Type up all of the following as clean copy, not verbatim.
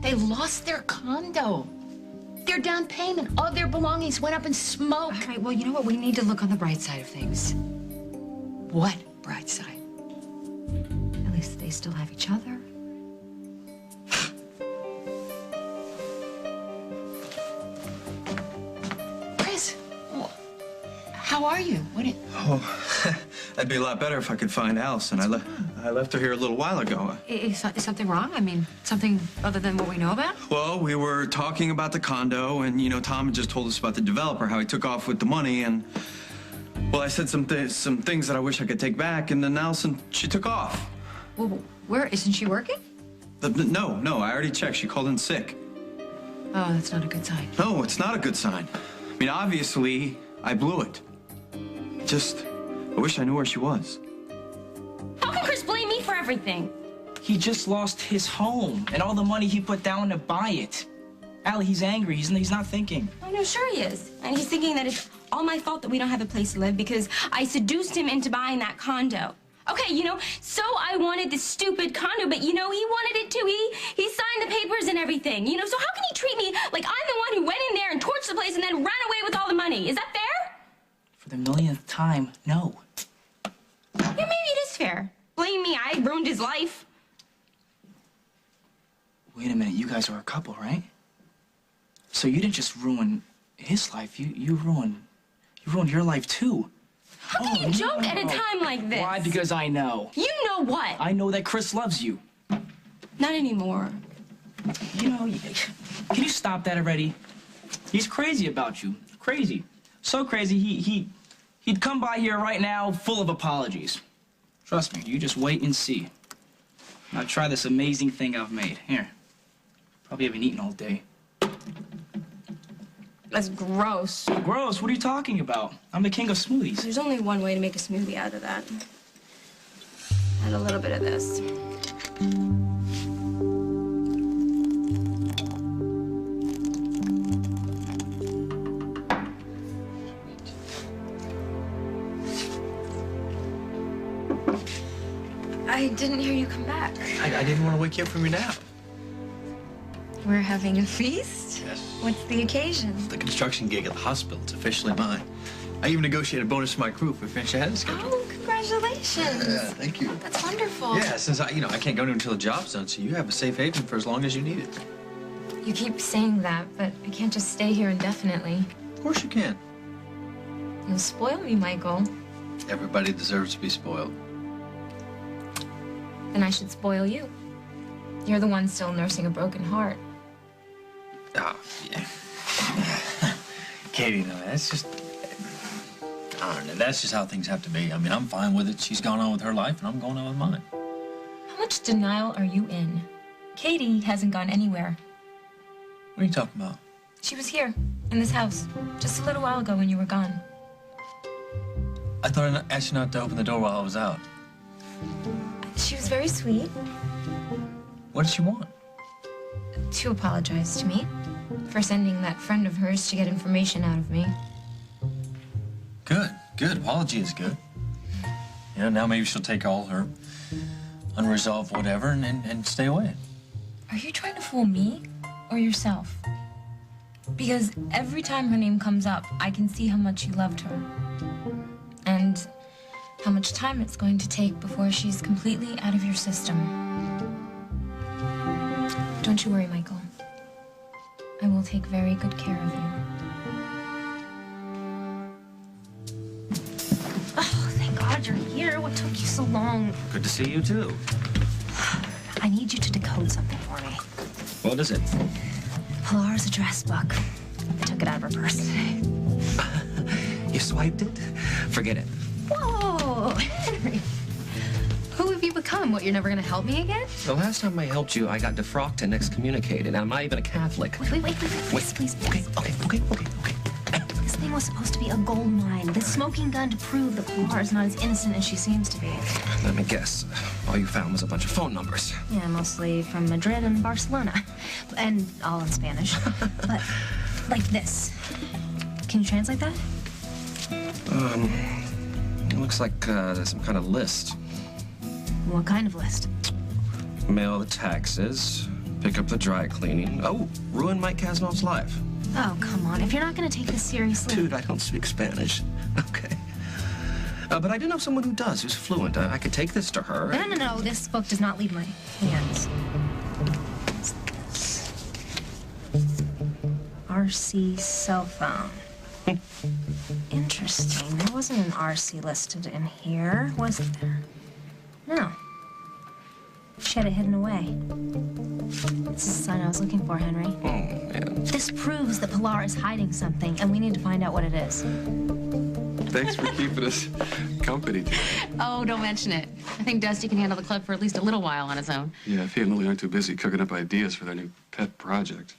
They lost their condo. Their down payment, all their belongings went up in smoke. All right, well, you know what? We need to look on the bright side of things. What bright side? At least they still have each other. Chris, how are you? Oh, that'd be a lot better if I could find Allison. I left her here a little while ago. Is something wrong? I mean, something other than what we know about? Well, we were talking about the condo, and, you know, Tom had just told us about the developer, how he took off with the money, and, well, I said some things that I wish I could take back, and then Allison, she took off. Well, where? Isn't she working? No, I already checked. She called in sick. Oh, that's not a good sign. No, it's not a good sign. I mean, obviously, I blew it. I wish I knew where she was. How can Chris blame me for everything? He just lost his home and all the money he put down to buy it. Allie, he's angry. He's not thinking. I know, sure he is. And he's thinking that it's all my fault that we don't have a place to live because I seduced him into buying that condo. Okay, you know, so I wanted this stupid condo, but, you know, he wanted it too. He signed the papers and everything, you know, so how can he treat me like I'm the one who went in there and torched the place and then ran away with all the money? Is that fair? For the millionth time, no. Yeah, maybe it is fair. Blame me, I ruined his life. Wait a minute, you guys are a couple, right? So you didn't just ruin his life, you ruined your life too. How can you joke at a time like this? Why? Because I know. You know what? I know that Chris loves you. Not anymore. You know, can you stop that already? He's crazy about you. Crazy. So crazy, he'd come by here right now full of apologies. Trust me, you just wait and see. Now try this amazing thing I've made. Here. Probably haven't eaten all day. That's gross. Gross? What are you talking about? I'm the king of smoothies. There's only one way to make a smoothie out of that. Add a little bit of this. I didn't hear you come back. I didn't want to wake you up from your nap. We're having a feast? Yes. What's the occasion? The construction gig at the hospital. It's officially mine. I even negotiated a bonus for my crew if we finish ahead of schedule. Oh, congratulations. Yeah, thank you. That's wonderful. Yeah, since I can't go to until the job's done, so you have a safe haven for as long as you need it. You keep saying that, but I can't just stay here indefinitely. Of course you can. You'll spoil me, Michael. Everybody deserves to be spoiled. Then I should spoil you. You're the one still nursing a broken heart. Oh, yeah. Katie, no, that's just... I don't know, that's just how things have to be. I mean, I'm fine with it. She's gone on with her life, and I'm going on with mine. How much denial are you in? Katie hasn't gone anywhere. What are you talking about? She was here, in this house, just a little while ago when you were gone. I thought I asked you not to open the door while I was out. She was very sweet. What did she want? To apologize to me for sending that friend of hers to get information out of me. Good, good. Apology is good. You know, now maybe she'll take all her unresolved whatever and stay away. Are you trying to fool me or yourself? Because every time her name comes up, I can see how much you loved her. And how much time it's going to take before she's completely out of your system. Don't you worry, Michael. I will take very good care of you. Oh, thank God you're here. What took you so long? Good to see you, too. I need you to decode something for me. What is it? Pilar's address book. I took it out of her purse today. You swiped it? Forget it. Whoa, Henry. Who have you become? What, you're never gonna help me again? The last time I helped you, I got defrocked and excommunicated, and I'm not even a Catholic. Wait. Please. Okay. This thing was supposed to be a gold mine. The smoking gun to prove that Pilar is not as innocent as she seems to be. Let me guess. All you found was a bunch of phone numbers. Yeah, mostly from Madrid and Barcelona. And all in Spanish. But like this. Can you translate that? It looks like some kind of list. What kind of list? Mail the taxes, pick up the dry cleaning. Oh, ruin Mike Kasnov's life. Oh, come on. If you're not going to take this seriously. Dude, I don't speak Spanish. Okay. But I do know someone who does, who's fluent. I could take this to her. No. This book does not leave my hands. What's this? RC cell phone. Interesting. There wasn't an RC listed in here, was there? No. She had it hidden away. This is the sign I was looking for, Henry. Oh, man. This proves that Pilar is hiding something, and we need to find out what it is. Thanks for keeping us company today. Oh, don't mention it. I think Dusty can handle the club for at least a little while on his own. Yeah, if he and Lily aren't too busy cooking up ideas for their new pet project.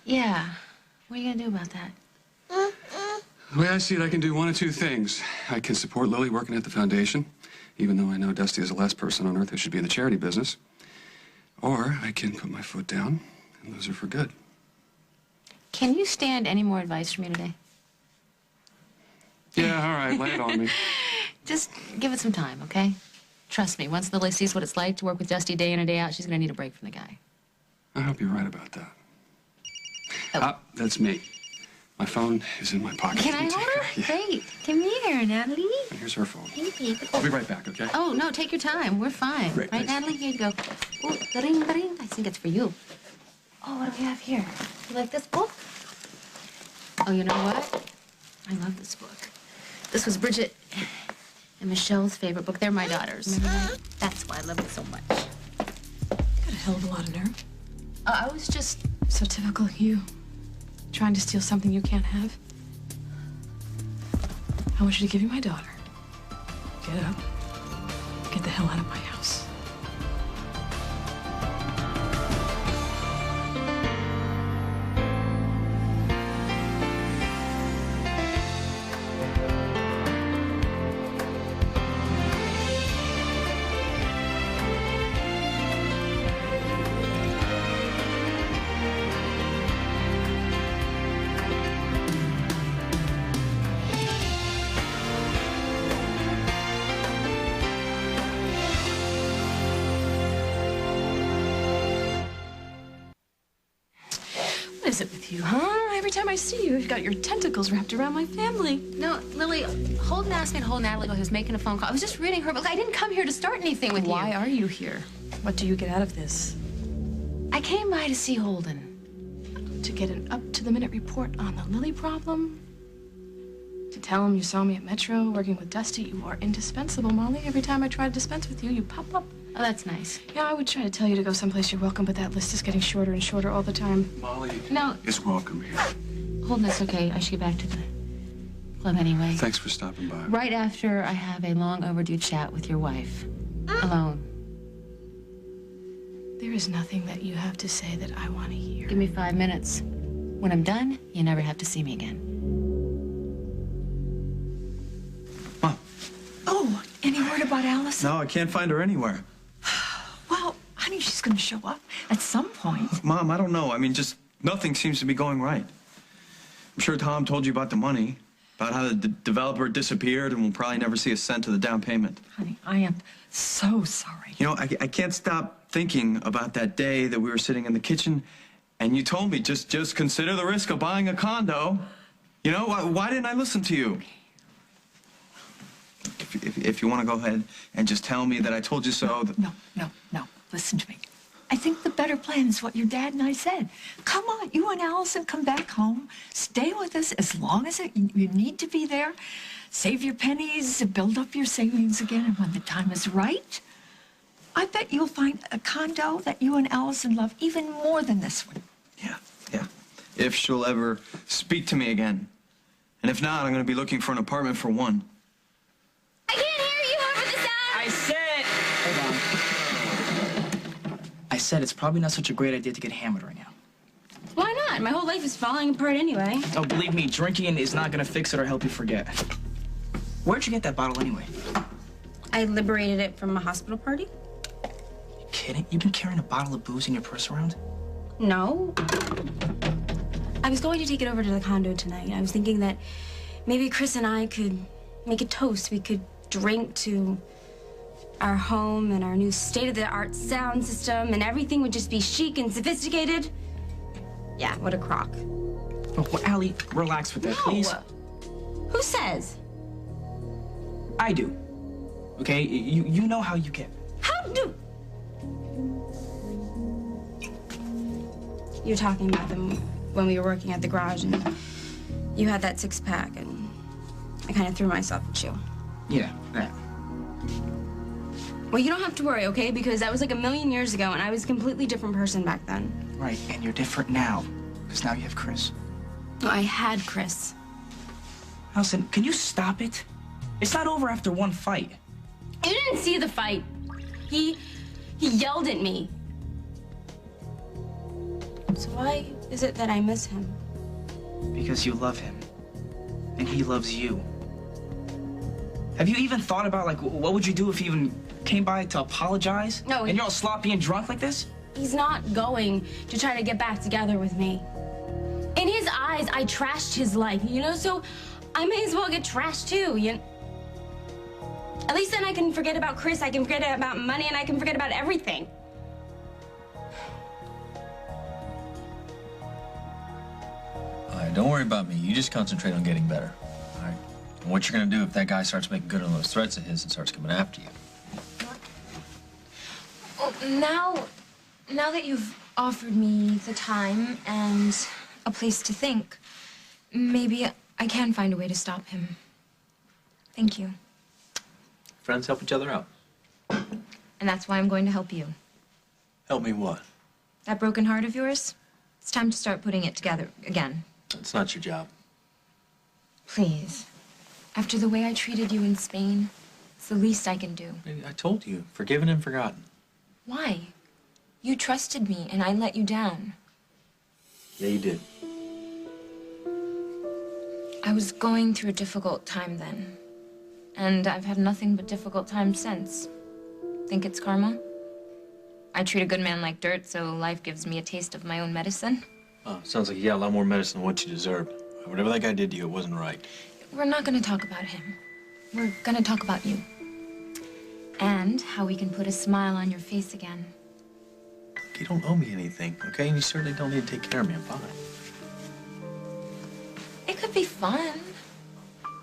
Yeah. What are you gonna do about that? The way I see it, I can do one of two things. I can support Lily working at the foundation, even though I know Dusty is the last person on earth who should be in the charity business. Or I can put my foot down and lose her for good. Can you stand any more advice from me today? Yeah, all right, lay it on me. Just give it some time, okay? Trust me, once Lily sees what it's like to work with Dusty day in and day out, she's gonna need a break from the guy. I hope you're right about that. Oh. Ah, that's me. My phone is in my pocket. Can I hold her? Yeah. Great. Come here, Natalie. And here's her phone. Hey, baby. I'll be right back, okay? Oh, no, take your time. We're fine. Great, Right, thanks. Natalie? Here you go. Oh, da-ding, da-ding. I think it's for you. Oh, what do we have here? You like this book? Oh, you know what? I love this book. This was Bridget and Michelle's favorite book. They're my daughters. Remember that? That's why I love it so much. Got a hell of a lot of nerve. I was just... So typical you. Trying to steal something you can't have. I want you to give you my daughter. Get up. Get the hell out of my house. What is it with you, huh? Every time I see you, you've got your tentacles wrapped around my family. No, Lily, Holden asked me to hold Natalie while he was making a phone call. I was just reading her book. I didn't come here to start anything with Why you. are you here? What do you get out of this? I came by to see Holden. To get an up-to-the-minute report on the Lily problem? To tell him you saw me at Metro working with Dusty? You are indispensable, Molly. Every time I try to dispense with you, you pop up. Oh, that's nice. Yeah, I would try to tell you to go someplace you're welcome, but that list is getting shorter and shorter all the time. Molly No. is welcome here. Holden, it's okay. I should get back to the club anyway. Thanks for stopping by. Right after I have a long overdue chat with your wife. Alone. There is nothing that you have to say that I want to hear. Give me 5 minutes. When I'm done, you never have to see me again. Mom. Oh, any word about Allison? No, I can't find her anywhere. Well, honey, she's gonna show up at some point. Mom, I don't know. I mean, just nothing seems to be going right. I'm sure Tom told you about the money, about how the developer disappeared and we'll probably never see a cent of the down payment. Honey, I am so sorry. You know, I can't stop thinking about that day that we were sitting in the kitchen and you told me just consider the risk of buying a condo. You know, why didn't I listen to you? If you want to go ahead and just tell me that I told you so. No. Listen to me. I think the better plan is what your dad and I said. Come on, you and Allison come back home. Stay with us as long as you need to be there. Save your pennies, build up your savings again, and when the time is right, I bet you'll find a condo that you and Allison love even more than this one. Yeah. If she'll ever speak to me again. And if not, I'm going to be looking for an apartment for one. I can't hear you over the sound. I said... Hold on. I said it's probably not such a great idea to get hammered right now. Why not? My whole life is falling apart anyway. Oh, believe me, drinking is not gonna fix it or help you forget. Where'd you get that bottle anyway? I liberated it from a hospital party. You kidding? You've been carrying a bottle of booze in your purse around? No. I was going to take it over to the condo tonight. I was thinking that maybe Chris and I could make a toast. We could drink to our home and our new state-of-the-art sound system and everything would just be chic and sophisticated. Yeah, what a crock. Oh, well, Allie, relax with that, please. Who says? I do. Okay? You know how you get. How do... You're talking about them when we were working at the garage and you had that six-pack and I kind of threw myself at you. Yeah, that. Well, you don't have to worry, okay? Because that was like a million years ago and I was a completely different person back then. Right, and you're different now. Because now you have Chris. No, I had Chris. Allison, can you stop it? It's not over after one fight. You didn't see the fight. He yelled at me. So why is it that I miss him? Because you love him. And he loves you. Have you even thought about, like, what would you do if he even came by to apologize? No. And you're all sloppy and drunk like this? He's not going to try to get back together with me. In his eyes, I trashed his life, you know? So I may as well get trashed too, you know? At least then I can forget about Chris, I can forget about money, and I can forget about everything. All right, don't worry about me. You just concentrate on getting better. All right? And what you're gonna do if that guy starts making good on those threats of his and starts coming after you? Well, now that you've offered me the time and a place to think, maybe I can find a way to stop him. Thank you. Friends help each other out. And that's why I'm going to help you. Help me what? That broken heart of yours, it's time to start putting it together again. It's not your job. Please. After the way I treated you in Spain, it's the least I can do. I told you, forgiven and forgotten. Why? You trusted me, and I let you down. Yeah, you did. I was going through a difficult time then. And I've had nothing but difficult times since. Think it's karma? I treat a good man like dirt, so life gives me a taste of my own medicine. Oh, sounds like you got a lot more medicine than what you deserved. Whatever that guy did to you, it wasn't right. We're not gonna talk about him. We're gonna talk about you. And how we can put a smile on your face again. You don't owe me anything, okay? And you certainly don't need to take care of me. I'm fine. It could be fun.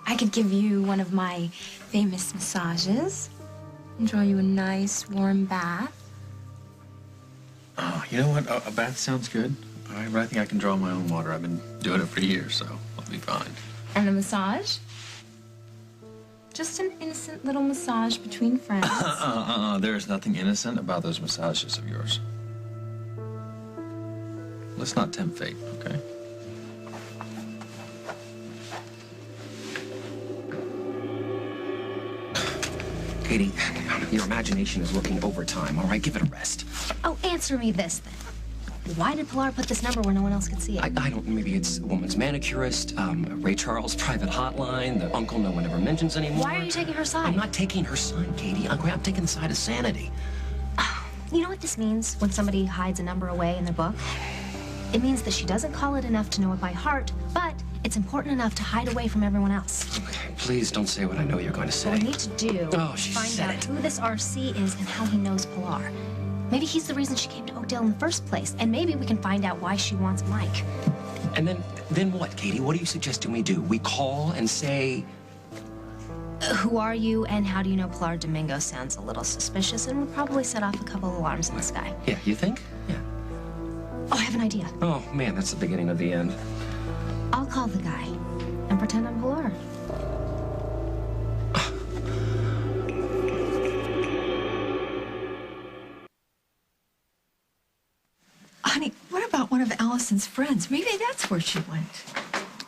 I could give you one of my famous massages and draw you a nice warm bath. Oh, you know what? A bath sounds good. All right, but I think I can draw my own water. I've been doing it for years, so I'll be fine. And a massage? Just an innocent little massage between friends. There's nothing innocent about those massages of yours. Let's not tempt fate, okay? Katie, your imagination is working overtime, all right? Give it a rest. Oh, answer me this then. Why did Pilar put this number where no one else could see it? I don't, maybe it's a woman's manicurist, Ray Charles' private hotline, the uncle no one ever mentions anymore. Why are you taking her side? I'm not taking her side, Katie. I'm taking the side of sanity. You know what this means when somebody hides a number away in their book? It means that she doesn't call it enough to know it by heart, but it's important enough to hide away from everyone else. Okay, please don't say what I know you're going to say. What we need to do Oh, she is find said out it. who this RC is and how he knows Pilar. Maybe he's the reason she came to Oakdale in the first place, and maybe we can find out why she wants Mike. And then what, Katie? What are you suggesting we do? We call and say... Who are you and how do you know Pilar Domingo sounds a little suspicious and would probably set off a couple of alarms in the sky. Yeah, you think? Yeah. Oh, I have an idea. Oh, man, that's the beginning of the end. I'll call the guy and pretend I'm Pilar. Honey, what about one of Allison's friends? Maybe that's where she went.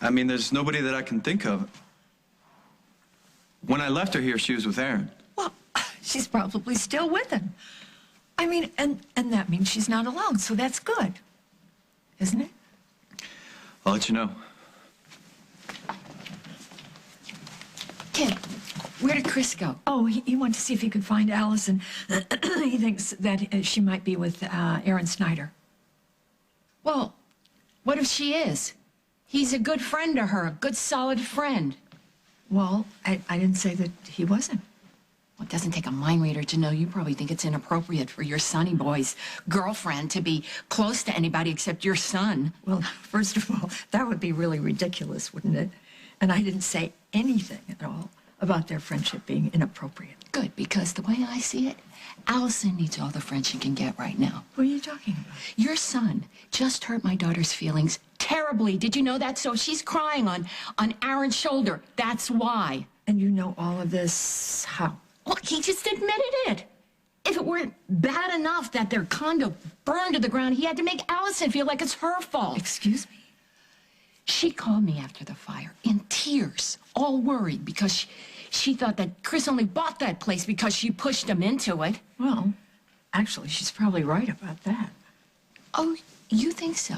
I mean, there's nobody that I can think of. When I left her here, she was with Aaron. Well, she's probably still with him. I mean, and that means she's not alone, so that's good. Isn't it? I'll let you know. Kid, where did Chris go? Oh, he went to see if he could find Allison. He thinks that she might be with Aaron Snyder. Well, what if she is? He's a good friend to her, a good, solid friend. Well, I didn't say that he wasn't. it doesn't take a mind reader to know you probably think it's inappropriate for your sonny boy's girlfriend to be close to anybody except your son. Well, first of all, that would be really ridiculous, wouldn't it? And I didn't say anything at all about their friendship being inappropriate. Good, because the way I see it, Allison needs all the friends she can get right now. What are you talking about? Your son just hurt my daughter's feelings terribly. Did you know that? So she's crying on Aaron's shoulder. That's why. And you know all of this how? Well, he just admitted it. If it weren't bad enough that their condo burned to the ground, he had to make Allison feel like it's her fault. Excuse me? She called me after the fire in tears, all worried because she thought that Chris only bought that place because she pushed him into it. Well, actually, she's probably right about that. Oh, you think so?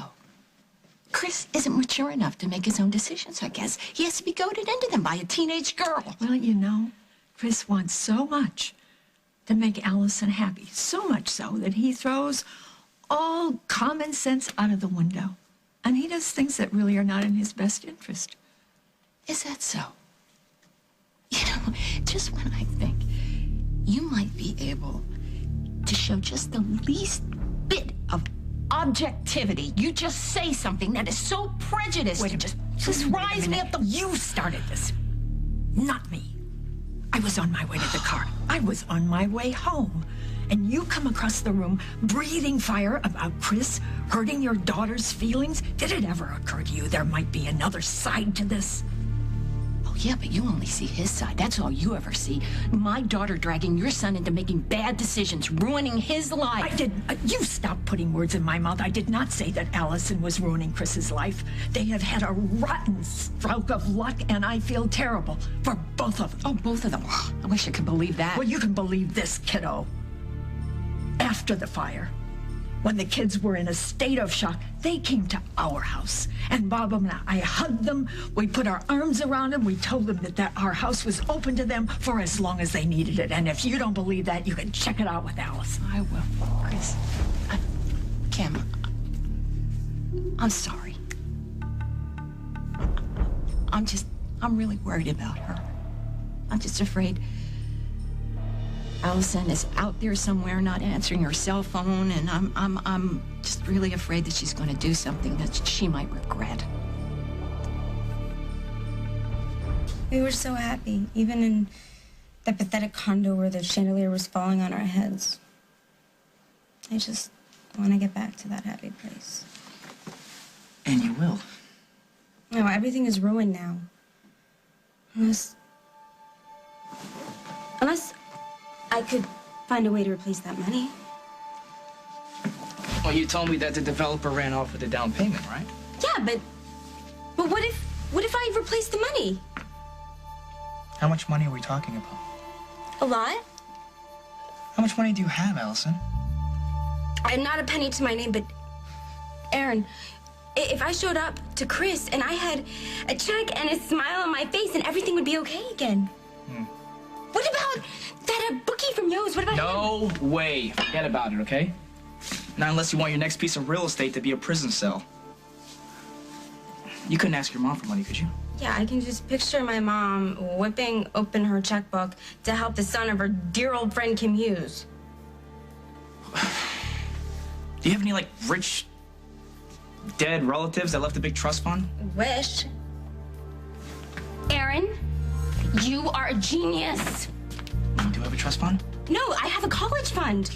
Chris isn't mature enough to make his own decisions, I guess. He has to be goaded into them by a teenage girl. Well, you know, Chris wants so much to make Allison happy. So much so that he throws all common sense out of the window. And he does things that really are not in his best interest. Is that so? You know, just when I think you might be able to show just the least bit of objectivity, you just say something that is so prejudiced. Wait a it minute. just rise me up the... You started this, not me. I was on my way to the car. I was on my way home. And you come across the room breathing fire about Chris hurting your daughter's feelings? Did it ever occur to you there might be another side to this? Oh, yeah, but you only see his side. That's all you ever see. My daughter dragging your son into making bad decisions, ruining his life. I did. You stop putting words in my mouth. I did not say that Allison was ruining Chris's life. They have had a rotten stroke of luck, and I feel terrible for both of them. Oh, both of them. I wish I could believe that. Well, you can believe this, kiddo. After the fire, when the kids were in a state of shock, they came to our house. And Bob and I hugged them. We put our arms around them. We told them that our house was open to them for as long as they needed it. And if you don't believe that, you can check it out with Allison. I will. Chris, Kim, I'm sorry. I'm really worried about her. I'm just afraid Allison is out there somewhere not answering her cell phone, and I'm just really afraid that she's going to do something that she might regret. We were so happy, even in that pathetic condo where the chandelier was falling on our heads. I just want to get back to that happy place. And you will. No, everything is ruined now. Unless I could find a way to replace that money. Well, you told me that the developer ran off with the down payment, right? Yeah, but what if I replace the money? How much money are we talking about? A lot. How much money do you have, Allison? I'm not a penny to my name, but Aaron, if I showed up to Chris and I had a check and a smile on my face, and everything would be okay again. What about that bookie from Yo's? What about him? No way. Forget about it, okay? Not unless you want your next piece of real estate to be a prison cell. You couldn't ask your mom for money, could you? Yeah, I can just picture my mom whipping open her checkbook to help the son of her dear old friend Kim Hughes. Do you have any, like, rich, dead relatives that left a big trust fund? Wish. Aaron, you are a genius. You do have a trust fund? No, I have a college fund.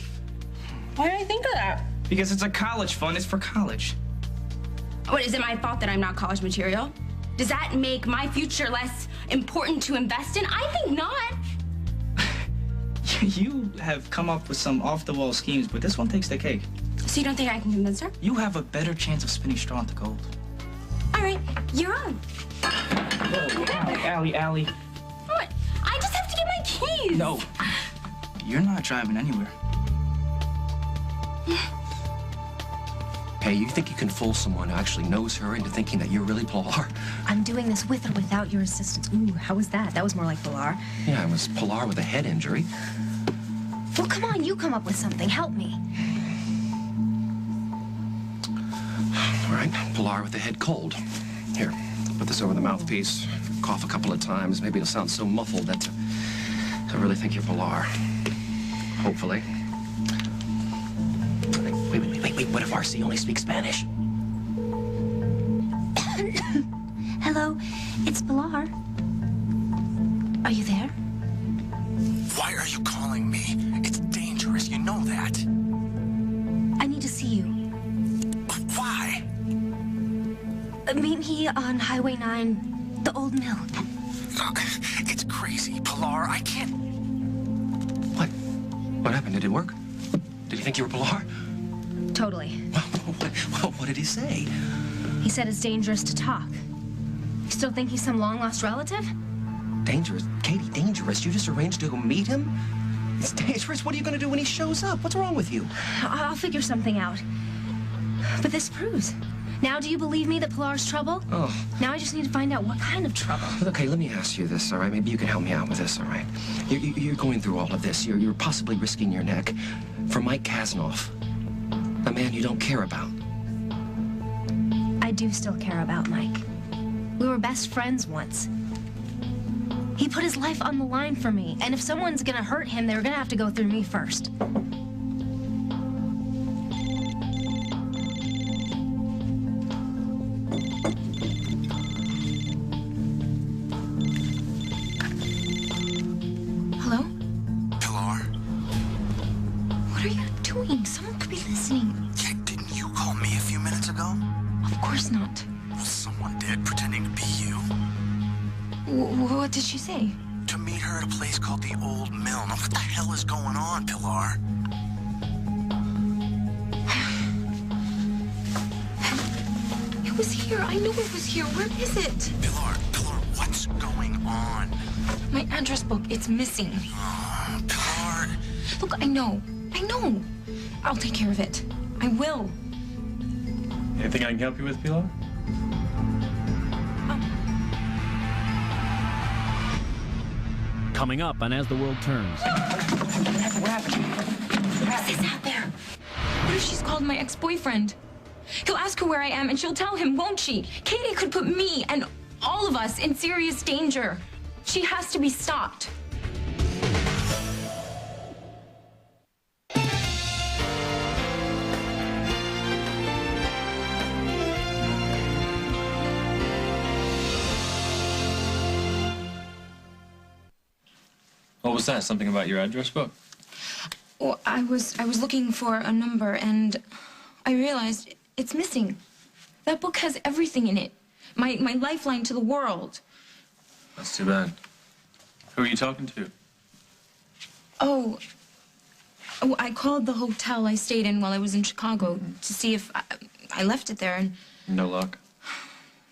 Why did I think of that? Because it's a college fund. It's for college. What, is it my fault that I'm not college material? Does that make my future less important to invest in? I think not. You have come up with some off-the-wall schemes, but this one takes the cake. So you don't think I can convince her? You have a better chance of spinning straw into gold. All right, you're on. Whoa, Allie. What? I just have to get my keys. No, you're not driving anywhere. Hey, you think you can fool someone who actually knows her into thinking that you're really Pilar? I'm doing this with or without your assistance. Ooh, how was that? That was more like Pilar. Yeah, it was Pilar with a head injury. Well, come on, you come up with something. Help me. All right, Pilar with a head cold. Here, put this over the mouthpiece. Cough a couple of times. Maybe it'll sound so muffled that I really think you're Pilar. Hopefully. Wait. What if RC only speaks Spanish? Hello, it's Pilar. Are you there? Why are you calling me? It's dangerous, you know that. I need to see you. Why? Meet me on Highway 9, the old mill. It's crazy, Pilar. I can't... What? What happened? Did it work? Did he think you were Pilar? Totally. What did he say? He said it's dangerous to talk. You still think he's some long-lost relative? Dangerous? Katie, dangerous? You just arranged to go meet him? It's dangerous. What are you going to do when he shows up? What's wrong with you? I'll figure something out. But this proves. Now do you believe me that Pilar's trouble? Oh. Now I just need to find out what kind of trouble. Okay, let me ask you this, all right? Maybe you can help me out with this, all right? You're going through all of this. You're possibly risking your neck for Mike Kasnoff, a man you don't care about. I do still care about Mike. We were best friends once. He put his life on the line for me, and if someone's gonna hurt him, they're gonna have to go through me first. Hello? Pilar? What are you doing? Someone could be listening. Didn't you call me a few minutes ago? Of course not. Well, someone did, pretending to be you. What did she say? To meet her at a place called the Old Mill. Now, what the hell is going on, Pilar? It was here. I know it was here. Where is it? Pilar, what's going on? My address book. It's missing. Oh, Pilar. Look, I know. I'll take care of it. I will. Anything I can help you with, Pilar? Coming up on As the World Turns. What is this out there? What if she's called my ex-boyfriend? He'll ask her where I am and she'll tell him, won't she? Katie could put me and all of us in serious danger. She has to be stopped. What was that? Something about your address book? Well, I was looking for a number and I realized it's missing. That book has everything in it. My lifeline to the world. That's too bad. Who are you talking to? Oh, I called the hotel I stayed in while I was in Chicago to see if I left it there and... No luck.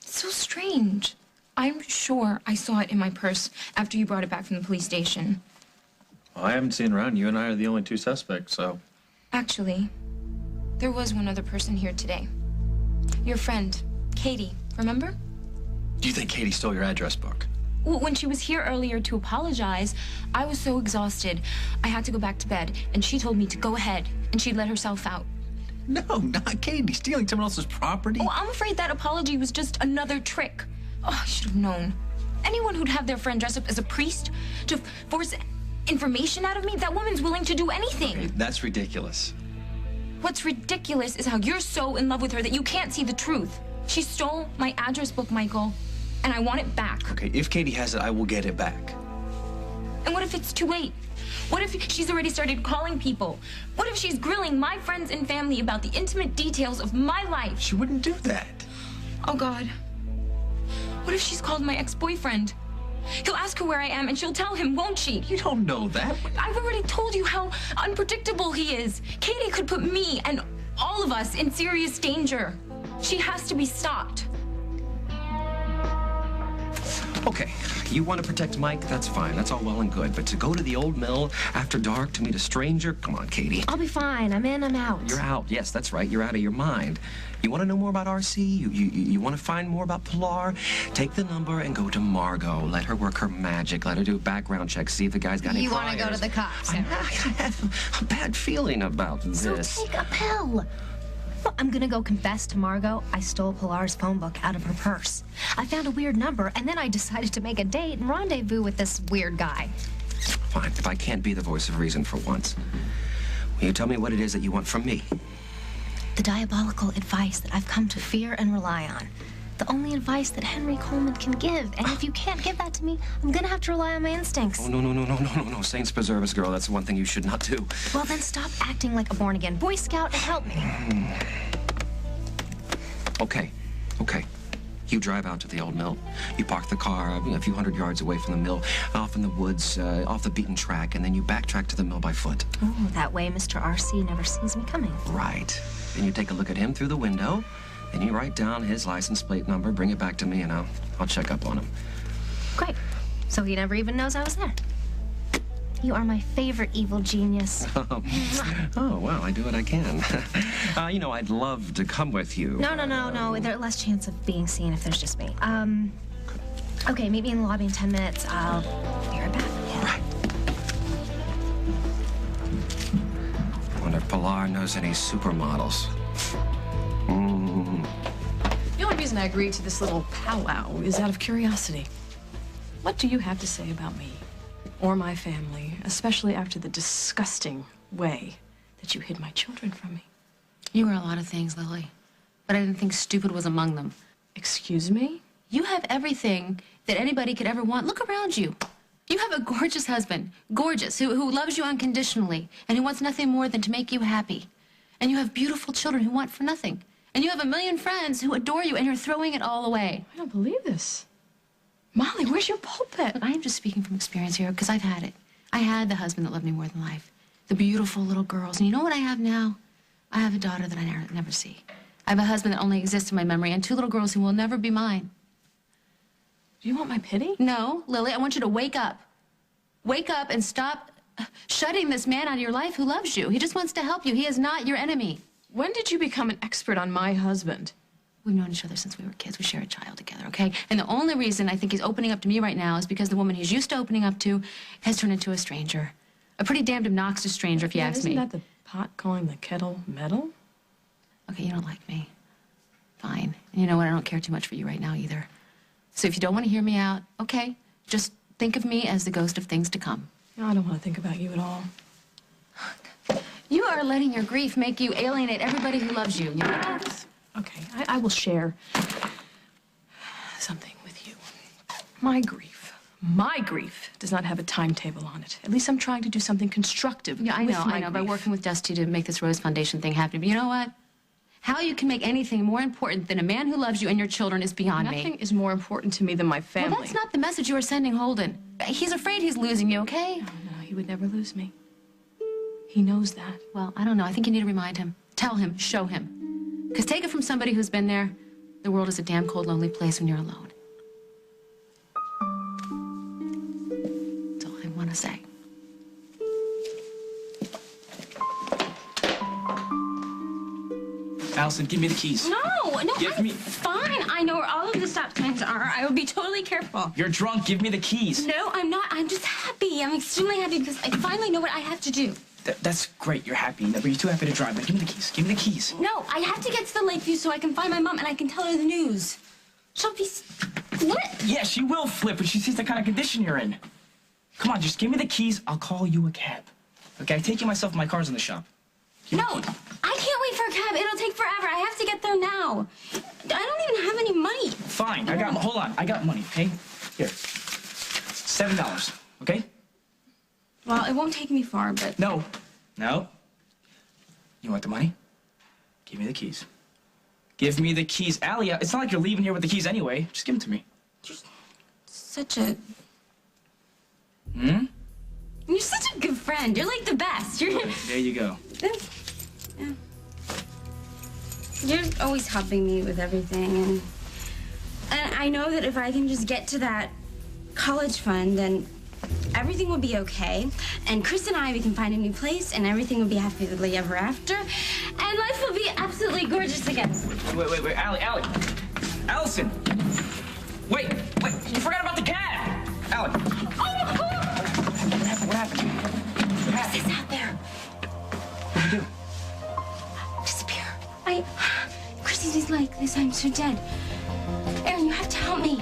It's so strange. I'm sure I saw it in my purse after you brought it back from the police station. Well, I haven't seen it around. You and I are the only two suspects, so... Actually, there was one other person here today. Your friend, Katie, remember? Do you think Katie stole your address book? Well, when she was here earlier to apologize, I was so exhausted, I had to go back to bed, and she told me to go ahead, and she'd let herself out. No, not Katie. Stealing someone else's property? Oh, I'm afraid that apology was just another trick. Oh, I should have known. Anyone who'd have their friend dress up as a priest to force information out of me, that woman's willing to do anything. Okay, that's ridiculous. What's ridiculous is how you're so in love with her that you can't see the truth. She stole my address book, Michael, and I want it back. Okay, if Katie has it, I will get it back. And what if it's too late? What if she's already started calling people? What if she's grilling my friends and family about the intimate details of my life? She wouldn't do that. Oh, God. What if she's called my ex-boyfriend? He'll ask her where I am and she'll tell him, won't she? You don't know that. I've already told you how unpredictable he is. Katie could put me and all of us in serious danger. She has to be stopped. Okay, you want to protect Mike? That's fine. That's all well and good. But to go to the old mill after dark to meet a stranger? Come on, Katie. I'll be fine. I'm in, I'm out. You're out. Yes, that's right. You're out of your mind. You want to know more about RC? You want to find more about Pilar? Take the number and go to Margot. Let her work her magic. Let her do a background check. See if the guy's got any You want to go to priors. the cops? I have a bad feeling about this. So take a pill. Well, I'm gonna go confess to Margot I stole Pilar's phone book out of her purse. I found a weird number, and then I decided to make a date and rendezvous with this weird guy. Fine. If I can't be the voice of reason for once, will you tell me what it is that you want from me? The diabolical advice that I've come to fear and rely on. The only advice that Henry Coleman can give. And if you can't give that to me, I'm gonna have to rely on my instincts. Oh, no. Saints preserve us, girl. That's the one thing you should not do. Well, then stop acting like a born-again Boy Scout and help me. Okay. You drive out to the old mill. You park the car a few hundred yards away from the mill, off in the woods, off the beaten track, and then you backtrack to the mill by foot. Oh, that way Mr. R.C. never sees me coming. Right. Then you take a look at him through the window, and you write down his license plate number, bring it back to me, and I'll check up on him. Great. So he never even knows I was there. You are my favorite evil genius. Oh, well, I do what I can. I'd love to come with you. No. There's less chance of being seen if there's just me. Okay, meet me in the lobby in 10 minutes. I'll be right back. All right. Wonder if Pilar knows any supermodels. The only reason I agreed to this little powwow is out of curiosity. What do you have to say about me or my family, especially after the disgusting way that you hid my children from me? You were a lot of things, Lily, but I didn't think stupid was among them. Excuse me? You have everything that anybody could ever want. Look around you. You have a gorgeous husband, gorgeous, who loves you unconditionally and who wants nothing more than to make you happy. And you have beautiful children who want for nothing. And you have a million friends who adore you, and you're throwing it all away. I don't believe this. Molly, where's your pulpit? Look, I am just speaking from experience here, because I've had it. I had the husband that loved me more than life. The beautiful little girls. And you know what I have now? I have a daughter that I never see. I have a husband that only exists in my memory, and 2 little girls who will never be mine. Do you want my pity? No, Lily, I want you to wake up. Wake up and stop shutting this man out of your life who loves you. He just wants to help you. He is not your enemy. When did you become an expert on my husband? We've known each other since we were kids. We share a child together, okay? And the only reason I think he's opening up to me right now is because the woman he's used to opening up to has turned into a stranger. A pretty damned obnoxious stranger, if you ask me. Isn't that the pot calling the kettle metal? Okay, you don't like me. Fine. And you know what? I don't care too much for you right now either. So if you don't want to hear me out, okay, just think of me as the ghost of things to come. No, I don't want to think about you at all. You are letting your grief make you alienate everybody who loves you. You know that? Okay, I will share something with you. My grief does not have a timetable on it. At least I'm trying to do something constructive. Yeah, I know, by working with Dusty to make this Rose Foundation thing happen. But you know what? How you can make anything more important than a man who loves you and your children is beyond me. Nothing is more important to me than my family. Well, that's not the message you are sending Holden. He's afraid he's losing you, okay? No, he would never lose me. He knows that. Well, I don't know. I think you need to remind him. Tell him. Show him. Because take it from somebody who's been there. The world is a damn cold, lonely place when you're alone. That's all I want to say. Allison, give me the keys. No, Give I'm me- fine. I know where all of the stop signs are. I will be totally careful. You're drunk. Give me the keys. No, I'm not. I'm just happy. I'm extremely happy because I finally know what I have to do. That's great. You're happy. But you're too happy to drive. Now, give me the keys. Give me the keys. No, I have to get to the Lakeview so I can find my mom and I can tell her the news. She'll be flip. Yeah, she will flip when she sees the kind of condition you're in. Come on, just give me the keys. I'll call you a cab. Okay, I take you myself. My car's in the shop. No, I can't wait for a cab. It'll take forever. I have to get there now. I don't even have any money. Fine. Hold on. I got money, okay? Here. $7, okay? Well, it won't take me far, but... No. You want the money? Give me the keys. Give me the keys. Alia, it's not like you're leaving here with the keys anyway. Just give them to me. You're such a... Hmm? You're such a good friend. You're like the best. There you go. Yeah. You're always helping me with everything, and I know that if I can just get to that college fund, then everything will be okay. And Chris and we can find a new place, and everything will be happily ever after, and life will be absolutely gorgeous again. Wait, Allie. Allison! Wait, you forgot about the cab! Allie! Oh, What happened? Chris is out there. What did you do? Disappear. Chris is like this. I'm so dead. Aaron, you have to help me.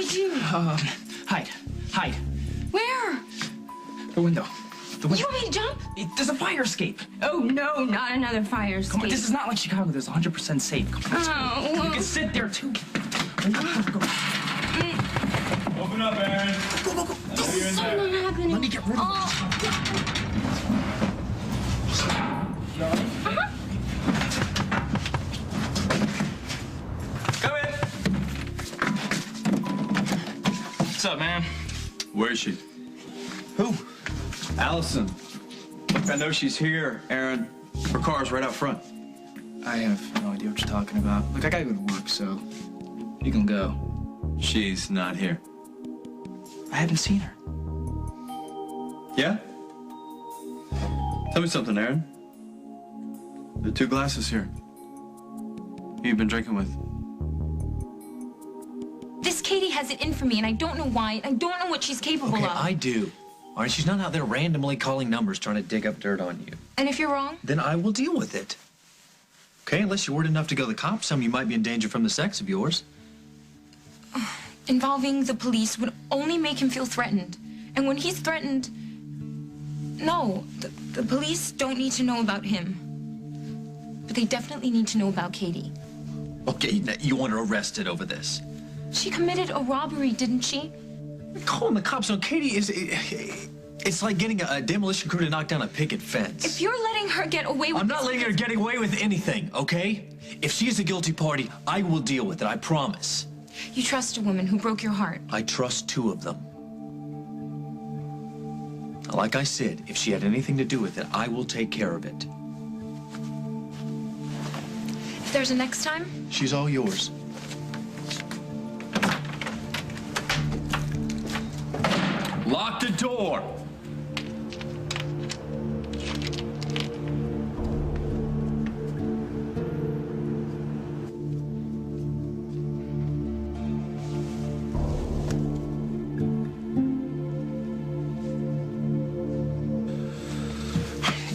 do? Hide. Hide. Where? The window. The window. You want me to jump? There's a fire escape. Oh, no, not another fire escape. Come on, this is not like Chicago. There's 100% safe. Come on, let's go. Oh. You can sit there, too. Go. Open up, Aaron. Go. This is so not happening. Let me get rid of Come in. What's up, man? Where is she? Who? Allison. Look, I know she's here, Aaron. Her car's right out front. I have no idea what you're talking about. Look, I gotta go to work, so you can go. She's not here. I haven't seen her. Yeah? Tell me something, Aaron. The 2 glasses here. Who you been drinking with? This Katie has it in for me, and I don't know why. I don't know what she's capable Okay, of. I do. All right, she's not out there randomly calling numbers trying to dig up dirt on you. And if you're wrong? Then I will deal with it. Okay, unless you're worried enough to go to the cops, some you might be in danger from the sex of yours. Involving the police would only make him feel threatened. And when he's threatened, no, the police don't need to know about him. But they definitely need to know about Katie. Okay, now you want her arrested over this. She committed a robbery, didn't she? Calling the cops on Katie is... It's like getting a demolition crew to knock down a picket fence. If you're letting her get away with I'm not letting her get away with anything, okay? If she is the guilty party, I will deal with it, I promise. You trust a woman who broke your heart. I trust 2 of them. Like I said, if she had anything to do with it, I will take care of it. If there's a next time, She's all yours. Lock the door.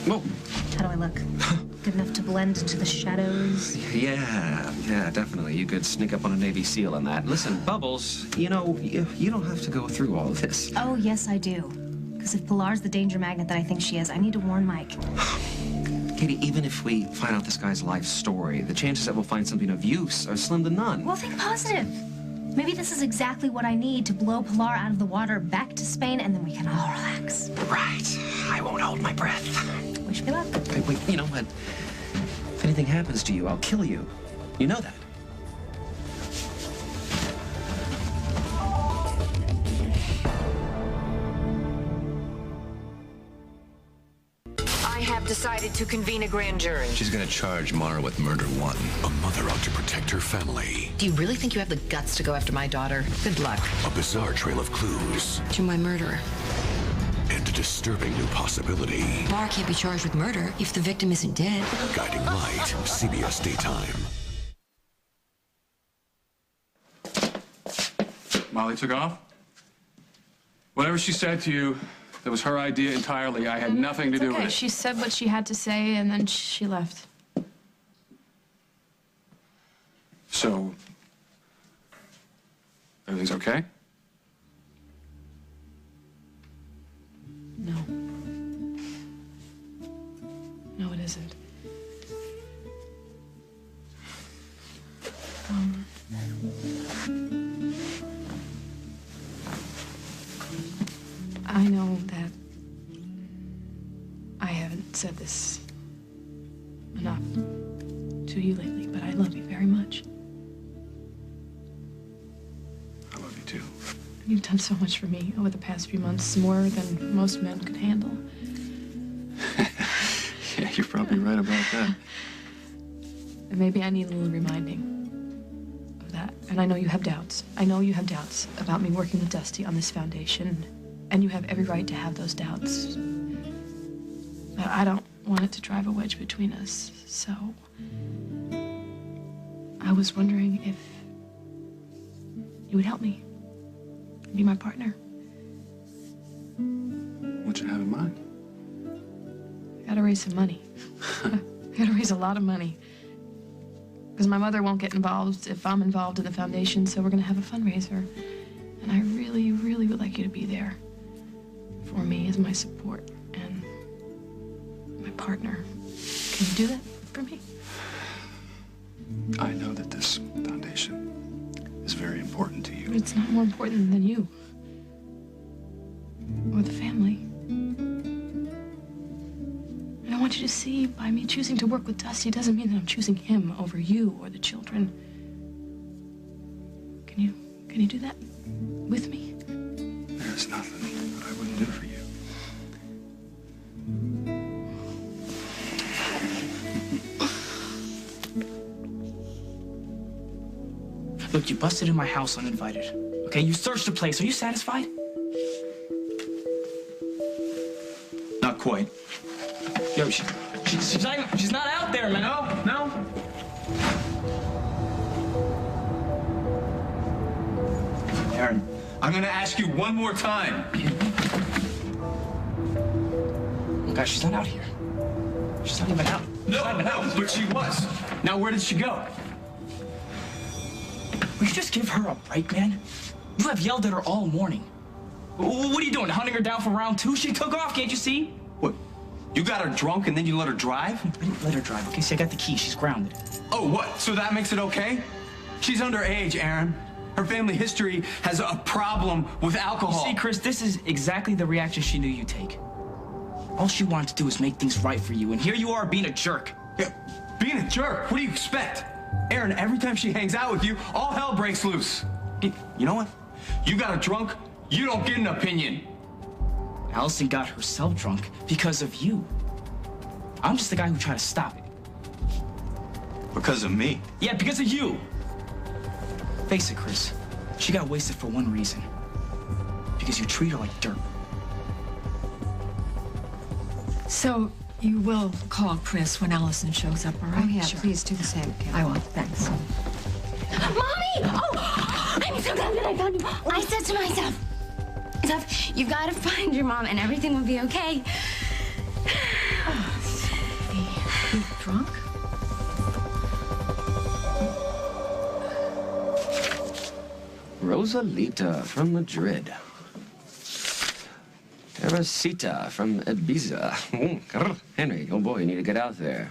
Whoa. How do I look? Good enough to blend into the shadows? Yeah, definitely. You could sneak up on a Navy SEAL on that. Listen, Bubbles, you know, you don't have to go through all of this. Oh, yes, I do. Because if Pilar's the danger magnet that I think she is, I need to warn Mike. Katie, even if we find out this guy's life story, the chances that we'll find something of use are slim to none. Well, think positive. Maybe this is exactly what I need to blow Pilar out of the water back to Spain, and then we can all relax. Right. I won't hold my breath. Wish me luck. Hey, wait, you know what? If anything happens to you, I'll kill you. You know that. I have decided to convene a grand jury. She's gonna charge Mara with murder 1. A mother out to protect her family. Do you really think you have the guts to go after my daughter? Good luck. A bizarre trail of clues. To my murderer. And a disturbing new possibility. Bar can't be charged with murder if the victim isn't dead. Guiding Light, CBS Daytime. Molly took off? Whatever she said to you, that was her idea entirely. I had nothing to do with it. She said what she had to say, and then she left. So, everything's okay? No. No, it isn't. I know that I haven't said this enough to you lately, but I love you very much. I love you too. You've done so much for me over the past few months, more than most men could handle. Yeah, you're probably right about that. And maybe I need a little reminding of that. And I know you have doubts. I know you have doubts about me working with Dusty on this foundation. And you have every right to have those doubts. But I don't want it to drive a wedge between us. So I was wondering if you would help me. Be my partner. What you have in mind? I gotta raise some money. I gotta raise a lot of money. Because my mother won't get involved if I'm involved in the foundation, so we're gonna have a fundraiser. like you to be there for me as my support and my partner. Can you do that for me? I know that this foundation is very important to you. It's not more important than you or the family. And I want you to see, by me choosing to work with Dusty doesn't mean that I'm choosing him over you or the children. Can you do that with me? There's nothing that I wouldn't do for you. Look, you busted in my house uninvited. Okay, you searched the place. Are you satisfied? Not quite. Yo, she's not out there, man. No. Aaron, I'm gonna ask you one more time. Gosh, she's not out here. She's not even out. No, but she was. Now where did she go? Will you just give her a break, man? You have yelled at her all morning. What are you doing, hunting her down for round 2? She took off, can't you see? What? You got her drunk and then you let her drive? I didn't let her drive, okay? See, I got the key. She's grounded. Oh, what? So that makes it okay? She's underage, Aaron. Her family history has a problem with alcohol. You see, Chris, this is exactly the reaction she knew you'd take. All she wanted to do was make things right for you, and here you are being a jerk. Yeah, being a jerk? What do you expect? Aaron, every time she hangs out with you, all hell breaks loose. You know what? You got her drunk, you don't get an opinion. Allison got herself drunk because of you. I'm just the guy who tried to stop it. Because of me? Yeah, because of you. Face it, Chris. She got wasted for one reason. Because you treat her like dirt. So you will call Chris when Allison shows up, all right? Oh, yeah, Sure. please do the same, Kim. I will. Thanks. Mommy! Oh, I'm so glad that I found you. I said to myself, you've got to find your mom and everything will be okay. You drunk? Rosalita from Madrid. Teresita from Ibiza. Henry, oh boy, you need to get out there.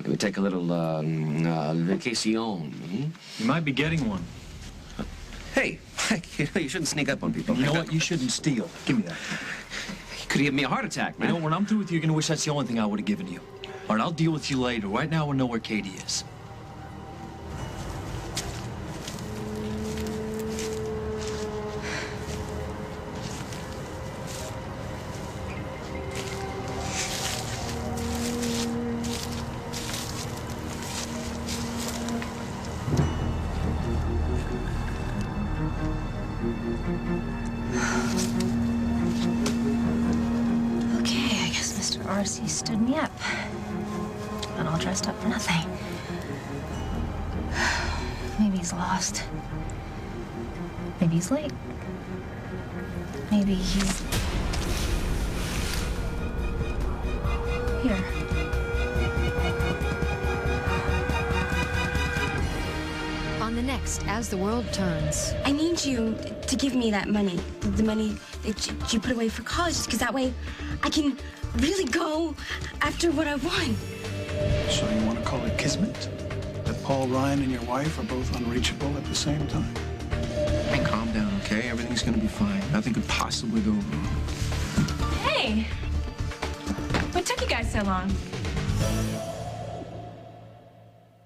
Maybe take a little vacation. You might be getting one. Hey, you shouldn't sneak up on people. You know what? You shouldn't steal. Give me that. You could give me a heart attack, man. You know, when I'm through with you, you're gonna wish that's the only thing I would have given you. All right, I'll deal with you later. Right now, I know where Katie is. Okay, I guess Mr. RC stood me up. Not all dressed up for nothing. Maybe he's lost. Maybe he's late. Maybe he's... here. On the next, As the World Turns. I need you to give me that money, the money that you put away for college, because that way I can really go after what I want. So you want to call it kismet? That Paul Ryan and your wife are both unreachable at the same time? Hey, calm down, okay? Everything's gonna be fine. Nothing could possibly go wrong. Hey! What took you guys so long?